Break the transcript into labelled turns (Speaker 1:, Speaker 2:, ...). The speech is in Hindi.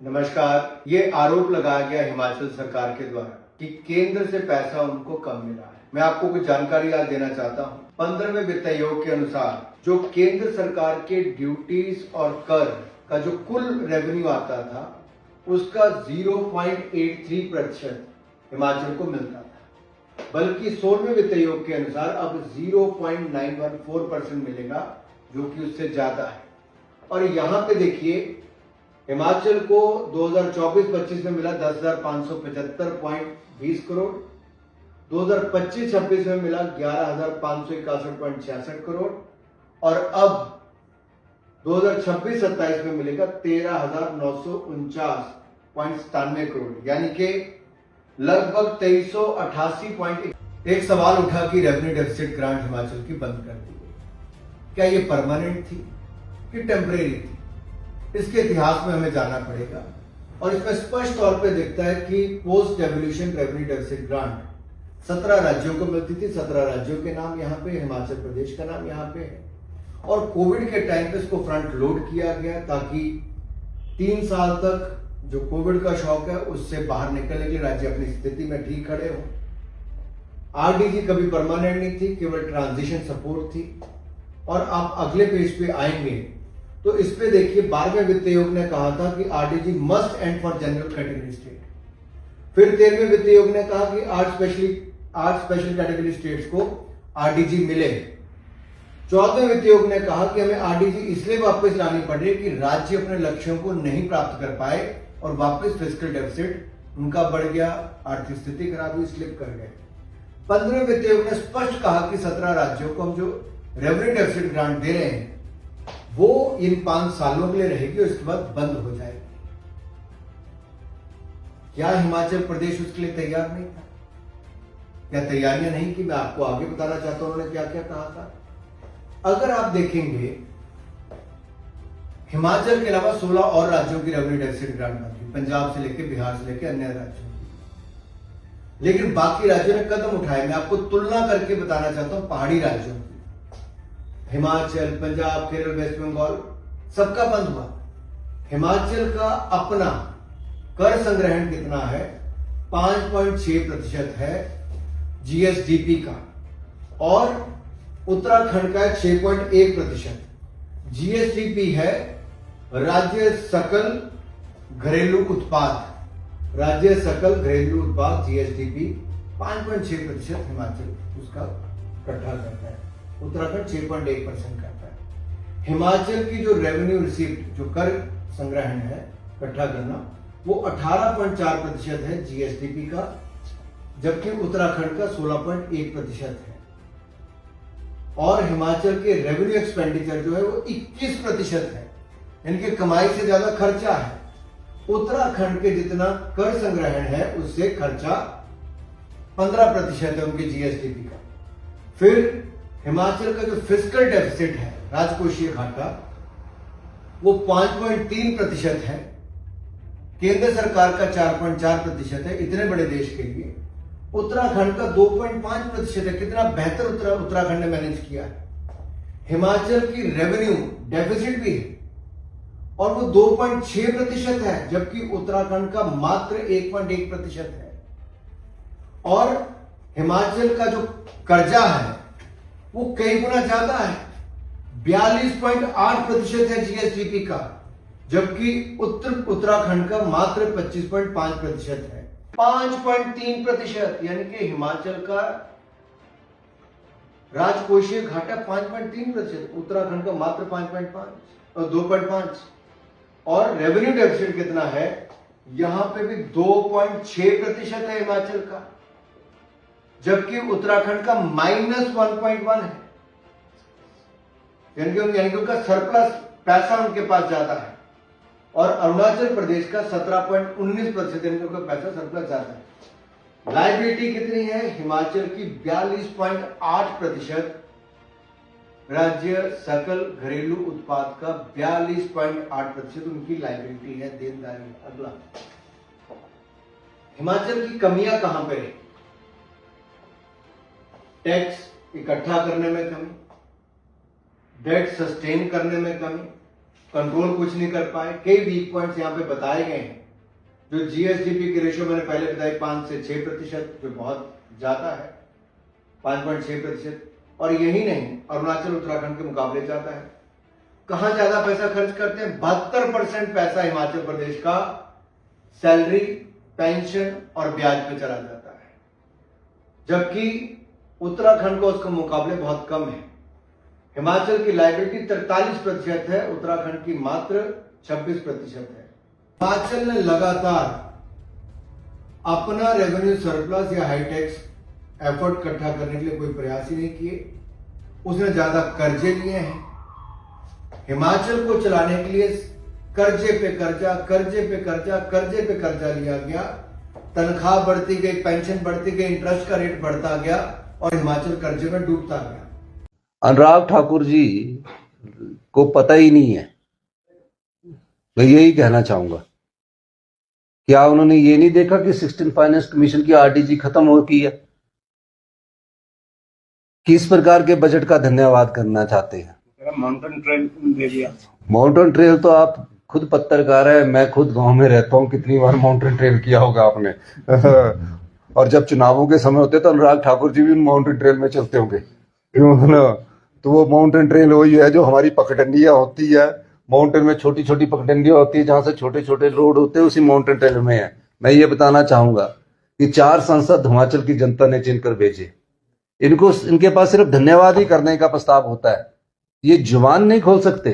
Speaker 1: नमस्कार। ये आरोप लगाया गया हिमाचल सरकार के द्वारा कि केंद्र से पैसा उनको कम मिला है। मैं आपको कुछ जानकारी आज देना चाहता हूँ। 15वें वित्त आयोग के अनुसार जो केंद्र सरकार के ड्यूटीज और कर का जो कुल रेवेन्यू आता था उसका 0.83% हिमाचल को मिलता था, बल्कि 16वें वित्त आयोग के अनुसार अब 0.914% मिलेगा, जो कि उससे ज्यादा है। और यहाँ पे देखिए, हिमाचल को 2024-25 में मिला 10,575.20 करोड़, 2025-26 में मिला 11,561.66 करोड़ और अब 2026-27 में मिलेगा 13,949.97 करोड़, यानी कि लगभग 2388. एक सवाल उठा कि रेवेन्यू डेफिसिट ग्रांट हिमाचल की बंद कर दी गई। क्या ये परमानेंट थी कि टेम्परेरी थी? इसके इतिहास में हमें जाना पड़ेगा और इसमें स्पष्ट तौर पे दिखता है कि post devolution revenue deficit grant 17 राज्यों को मिलती थी। 17 राज्यों के नाम यहाँ पे, हिमाचल प्रदेश का नाम यहाँ पे है। और कोविड के टाइम पे इसको फ्रंट लोड किया गया ताकि 3 साल तक जो कोविड का शॉक है उससे बाहर निकलने के लिए राज्य अपनी स्थिति में ठीक खड़े हो। आरडीजी कभी परमानेंट नहीं थी, केवल ट्रांजिशन सपोर्ट थी। और आप अगले पेज पे आएंगे तो इस पे देखिए, 12वें वित्त आयोग ने कहा था कि RDG must and for general category state. फिर 13वें वित्त आयोग ने कहा कि 8 स्पेशल कैटेगरी स्टेट्स को आरडीजी मिले। 14वें वित्त आयोग ने कहा कि हमें आरडीजी इसलिए वापस लानी पड़े कि राज्य अपने लक्ष्यों को नहीं प्राप्त कर पाए और वापस फिस्कल डेफिसिट उनका बढ़ गया, आर्थिक स्थिति खराब हुई, स्लिप कर गए। 15वें वित्त आयोग ने स्पष्ट कहा कि 17 राज्यों को हम जो रेवेन्यू डेफिसिट ग्रांट दे रहे हैं वो इन 5 सालों के लिए रहेगी और इसके बाद बंद हो जाएगी। क्या हिमाचल प्रदेश उसके लिए तैयार नहीं था? क्या तैयारियां नहीं की? मैं आपको आगे बताना चाहता हूं उन्होंने क्या क्या कहा था। अगर आप देखेंगे, हिमाचल के अलावा 16 और राज्यों की रेवेन्यू डेफिसिट ग्रांट बंदी, पंजाब से लेकर बिहार से लेकर अन्य राज्यों की। लेकिन बाकी राज्यों ने कदम उठाए। मैं आपको तुलना करके बताना चाहता हूं पहाड़ी राज्यों की। हिमाचल, पंजाब, केरल, वेस्ट बंगाल सबका बंद हुआ। हिमाचल का अपना कर संग्रहण कितना है? 5.6% है जीएसडीपी का, और उत्तराखंड का है 6.1%। जीएसडीपी है राज्य सकल घरेलू उत्पाद, राज्य सकल घरेलू उत्पाद जीएसडीपी 5.6% हिमाचल उसका इकट्ठा करता है, उत्तराखंड 6.1% करता है। हिमाचल की जो रेवेन्यू रिसीप्ट, जो कर संग्रहण है इकट्ठा करना, वो 18.4% है जीएसडीपी का, जबकि उत्तराखंड का 16.1% है। और हिमाचल के रेवेन्यू एक्सपेंडिचर जो है वो 21% है, यानी कि कमाई से ज्यादा खर्चा है। उत्तराखंड के जितना कर संग्रहण है उससे खर्चा 15% है उनके जीएसडीपी का। फिर हिमाचल का जो फिस्कल डेफिसिट है, राजकोषीय घाटा, वो 5.3% है। केंद्र सरकार का 4.4% है। इतने बड़े देश के लिए उत्तराखंड का 2.5% है। कितना बेहतर उत्तराखंड ने मैनेज किया है। हिमाचल की रेवेन्यू डेफिसिट भी है और वो 2.6% है, जबकि उत्तराखंड का मात्र 1.1% है। और हिमाचल का जो कर्जा है वो कई गुना ज्यादा है, 42.8% है जीएसडीपी का, जबकि उत्तराखंड का मात्र 25.5% है। 5.3%, यानी कि हिमाचल का राजकोषीय घाटा 5.3%, उत्तराखंड का मात्र 5.5 और 2.5। और रेवेन्यू डेफिसिट कितना है? यहां पे भी 2.6% है हिमाचल का, जबकि उत्तराखंड का -1.1 है, यानी कि उनका सरप्लस पैसा उनके पास ज्यादा है। और अरुणाचल प्रदेश का 17.19%, यानी कि उनका पैसा सरप्लस ज्यादा है। लायबिलिटी कितनी है? हिमाचल की 42.8%, राज्य सकल घरेलू उत्पाद का 42.8% उनकी लायबिलिटी है, देनदारी। अगला, हिमाचल की कमियां कहां पे है? टैक्स इकट्ठा करने में कमी, डेट सस्टेन करने में कमी, कंट्रोल कुछ नहीं कर पाए। कई वीक पॉइंट्स यहाँ पे बताए गए हैं। जो जीएसडीपी की रेशियो मैंने पहले बताई 5 से 6%, जो बहुत ज्यादा है, 5.6%। और यही नहीं, अरुणाचल उत्तराखंड के मुकाबले ज्यादा है। कहां ज्यादा पैसा खर्च करते हैं? 72% पैसा हिमाचल प्रदेश का सैलरी, पेंशन और ब्याज पे चला जाता है, जबकि उत्तराखंड को उसके मुकाबले बहुत कम है। हिमाचल की लायबिलिटी 43% है, उत्तराखंड की मात्र 26% है। हिमाचल ने लगातार अपना रेवेन्यू सरप्लस या हाईटेक्स एफर्ट इकट्ठा करने के लिए कोई प्रयास ही नहीं किए। उसने ज्यादा कर्जे लिए हैं। हिमाचल को चलाने के लिए कर्जे पे कर्जा, कर्जे पे कर्जा, कर्जे पे कर्जा लिया गया। तनख्वाह बढ़ती गई, पेंशन बढ़ती गई, इंटरेस्ट का रेट बढ़ता गया और हिमाचल कर्जे में डूबता गया।
Speaker 2: अनुराग ठाकुर जी को पता ही नहीं है, मैं यही कहना चाहूंगा। क्या उन्होंने ये नहीं देखा कि 16 फाइनेंस कमीशन की आरटीजी खत्म हो गई है? किस प्रकार के बजट का धन्यवाद करना चाहते हैं?
Speaker 3: माउंटेन ट्रेल ले लिया।
Speaker 2: माउंटेन ट्रेल तो आप खुद पत्रकार है, मैं खुद गांव में रहता हूं, कितनी बार माउंटेन ट्रेल किया होगा आपने। और जब चुनावों के समय होते तो अनुराग ठाकुर जी भी माउंटेन ट्रेल में चलते होंगे, क्यों ना? तो वो माउंटेन ट्रेल वही है जो हमारी पगडंडियां होती है। माउंटेन में छोटी छोटी पगडंडियां होती है, जहां से छोटे छोटे रोड होते हैं, उसी माउंटेन ट्रेल में है। मैं ये बताना चाहूंगा कि 4 सांसद हिमाचल की जनता ने चुनकर भेजे। इनको, इनके पास सिर्फ धन्यवाद ही करने का प्रस्ताव होता है, ये जुबान नहीं खोल सकते।